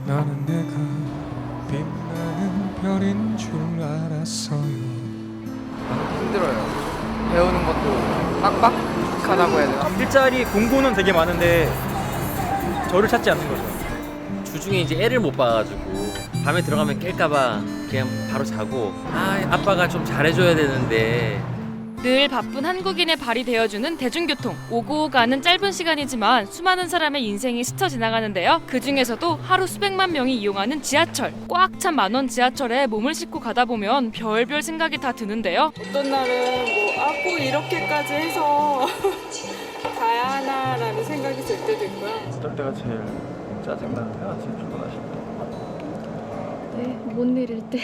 나는 내가 빛나는 별인 줄 알았어요. 힘들어요. 배우는 것도 빡빡하다고 해야 되나? 일자리 공고는 되게 많은데 저를 찾지 않는 거죠. 주중에 이제 애를 못 봐가지고 밤에 들어가면 깰까봐 그냥 바로 자고 아빠가 좀 잘해줘야 되는데. 늘 바쁜 한국인의 발이 되어주는 대중교통. 오고 가는 짧은 시간이지만 수많은 사람의 인생이 스쳐 지나가는데요. 그중에서도 하루 수백만 명이 이용하는 지하철. 꽉 찬 만원 지하철에 몸을 싣고 가다 보면 별별 생각이 다 드는데요. 어떤 날은 꼭 이렇게까지 해서 가야 하나라는 생각이 들 때도 있고요. 어떨 때가 제일 짜증나는데요? 제일 피곤하실 때? 못 내릴 때.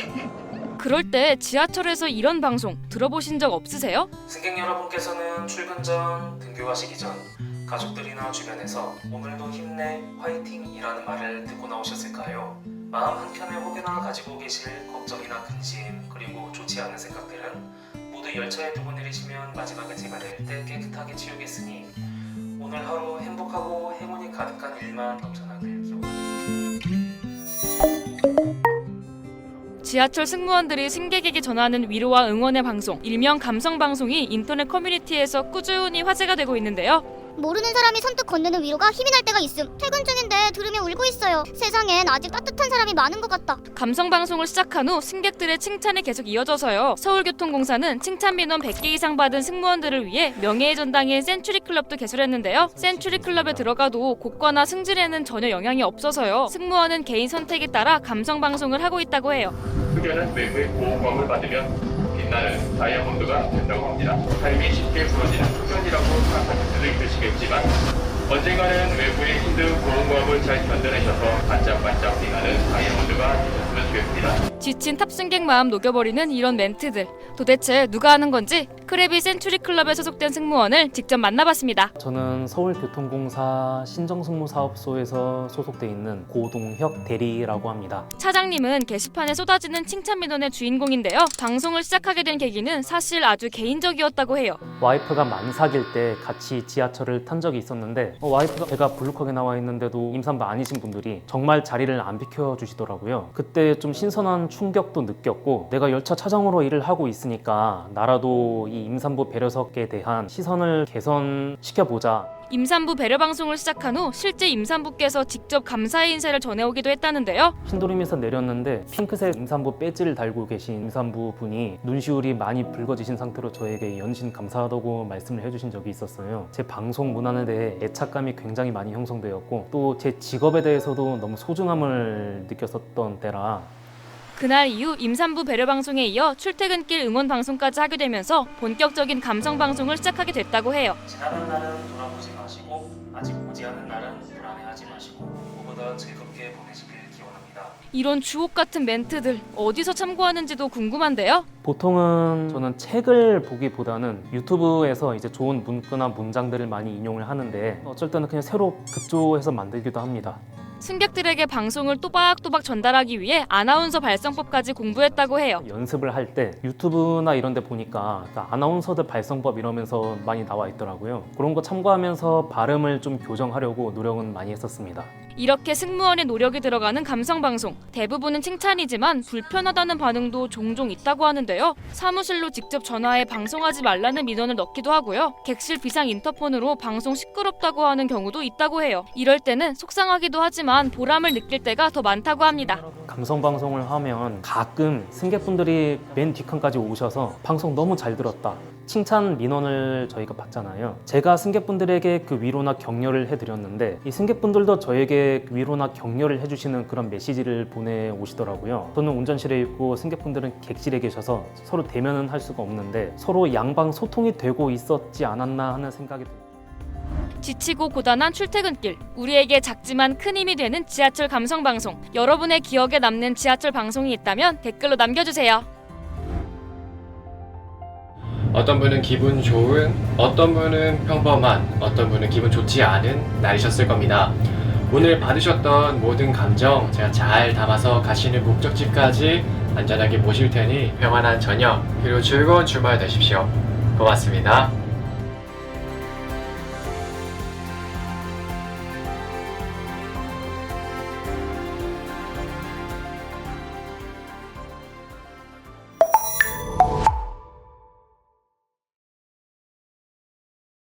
그럴 때 지하철에서 이런 방송 들어보신 적 없으세요? 승객 여러분께서는 출근 전, 등교하시기 전 가족들이나 주변에서 오늘도 힘내, 화이팅이라는 말을 듣고 나오셨을까요? 마음 한켠에 혹여나 가지고 계실 걱정이나 근심, 그리고 좋지 않은 생각들은 모두 열차에 두고 내리시면 마지막에 제가 내릴 때 깨끗하게 치우겠으니 오늘 하루 행복하고 행운이 가득한 일만 넘쳐나길 기원하겠습니다. 지하철 승무원들이 승객에게 전하는 위로와 응원의 방송, 일명 감성방송이 인터넷 커뮤니티에서 꾸준히 화제가 되고 있는데요. 모르는 사람이 선뜻 건네는 위로가 힘이 날 때가 있음. 퇴근 중인데 들으며 울고 있어요. 세상엔 아직 따뜻한 사람이 많은 것 같다. 감성방송을 시작한 후 승객들의 칭찬이 계속 이어져서요. 서울교통공사는 칭찬 민원 100개 이상 받은 승무원들을 위해 명예의 전당인 센츄리클럽도 개설했는데요. 센츄리클럽에 들어가도 고과나 승진에는 전혀 영향이 없어서요. 승무원은 개인 선택에 따라 감성방송을 하고 있다고 해요. 흡연은 외부의 보호감을 받으면 빛나는 다이아몬드가 된다고 합니다. 삶이 쉽게 부러지는 흡연이라고 생각하실 수도 있으시겠지만 언젠가는 외부의 힘든 보호감을 잘 견뎌내셔서 반짝반짝 빛나는 다이아몬드가 되셨으면 좋겠습니다. 지친 탑승객 마음 녹여버리는 이런 멘트들. 도대체 누가 하는 건지 크래비 센츄리클럽에 소속된 승무원을 직접 만나봤습니다. 저는 서울교통공사 신정승무사업소에서 소속돼 있는 고동혁 대리라고 합니다. 차장님은 게시판에 쏟아지는 칭찬 민원의 주인공인데요. 방송을 시작하게 된 계기는 사실 아주 개인적이었다고 해요. 와이프가 만삭일 때 같이 지하철을 탄 적이 있었는데 와이프가 배가 불룩하게 나와 있는데도 임산부 아니신 분들이 정말 자리를 안 비켜주시더라고요. 그때 좀 신선한 충격도 느꼈고 내가 열차 차장으로 일을 하고 있으니까 나라도 이 임산부 배려석에 대한 시선을 개선시켜보자. 임산부 배려 방송을 시작한 후 실제 임산부께서 직접 감사의 인사를 전해오기도 했다는데요. 신도림에서 내렸는데 핑크색 임산부 배지를 달고 계신 임산부 분이 눈시울이 많이 붉어지신 상태로 저에게 연신 감사하다고 말씀을 해주신 적이 있었어요. 제 방송 문화에 대해 애착감이 굉장히 많이 형성되었고 또 제 직업에 대해서도 너무 소중함을 느꼈었던 때라 그날 이후 임산부 배려 방송에 이어 출퇴근길 응원 방송까지 하게 되면서 본격적인 감성 방송을 시작하게 됐다고 해요. 지나간 날은 돌아보지 마시고 아직 보지 않은 날은 불안해하지 마시고 무엇보다 즐겁게 보내시길 기원합니다. 이런 주옥 같은 멘트들 어디서 참고하는지도 궁금한데요. 보통은 저는 책을 보기보다는 유튜브에서 이제 좋은 문구나 문장들을 많이 인용을 하는데 어쩔 때는 그냥 새로 급조해서 만들기도 합니다. 승객들에게 방송을 또박또박 전달하기 위해 아나운서 발성법까지 공부했다고 해요. 연습을 할 때 유튜브나 이런 데 보니까 아나운서들 발성법 이러면서 많이 나와 있더라고요. 그런 거 참고하면서 발음을 좀 교정하려고 노력은 많이 했었습니다. 이렇게 승무원의 노력이 들어가는 감성방송. 대부분은 칭찬이지만 불편하다는 반응도 종종 있다고 하는데요. 사무실로 직접 전화해 방송하지 말라는 민원을 넣기도 하고요. 객실 비상 인터폰으로 방송 시끄럽다고 하는 경우도 있다고 해요. 이럴 때는 속상하기도 하지만 보람을 느낄 때가 더 많다고 합니다. 감성방송을 하면 가끔 승객분들이 맨 뒷칸까지 오셔서 방송 너무 잘 들었다. 칭찬 민원을 저희가 받잖아요. 제가 승객분들에게 그 위로나 격려를 해드렸는데 이 승객분들도 저에게 위로나 격려를 해주시는 그런 메시지를 보내오시더라고요. 저는 운전실에 있고 승객분들은 객실에 계셔서 서로 대면은 할 수가 없는데 서로 양방 소통이 되고 있었지 않았나 하는 생각이 듭니다. 지치고 고단한 출퇴근길, 우리에게 작지만 큰 힘이 되는 지하철 감성방송. 여러분의 기억에 남는 지하철 방송이 있다면 댓글로 남겨주세요. 어떤 분은 기분 좋은, 어떤 분은 평범한, 어떤 분은 기분 좋지 않은 날이셨을 겁니다. 오늘 받으셨던 모든 감정 제가 잘 담아서 가시는 목적지까지 안전하게 모실 테니 평안한 저녁 그리고 즐거운 주말 되십시오. 고맙습니다.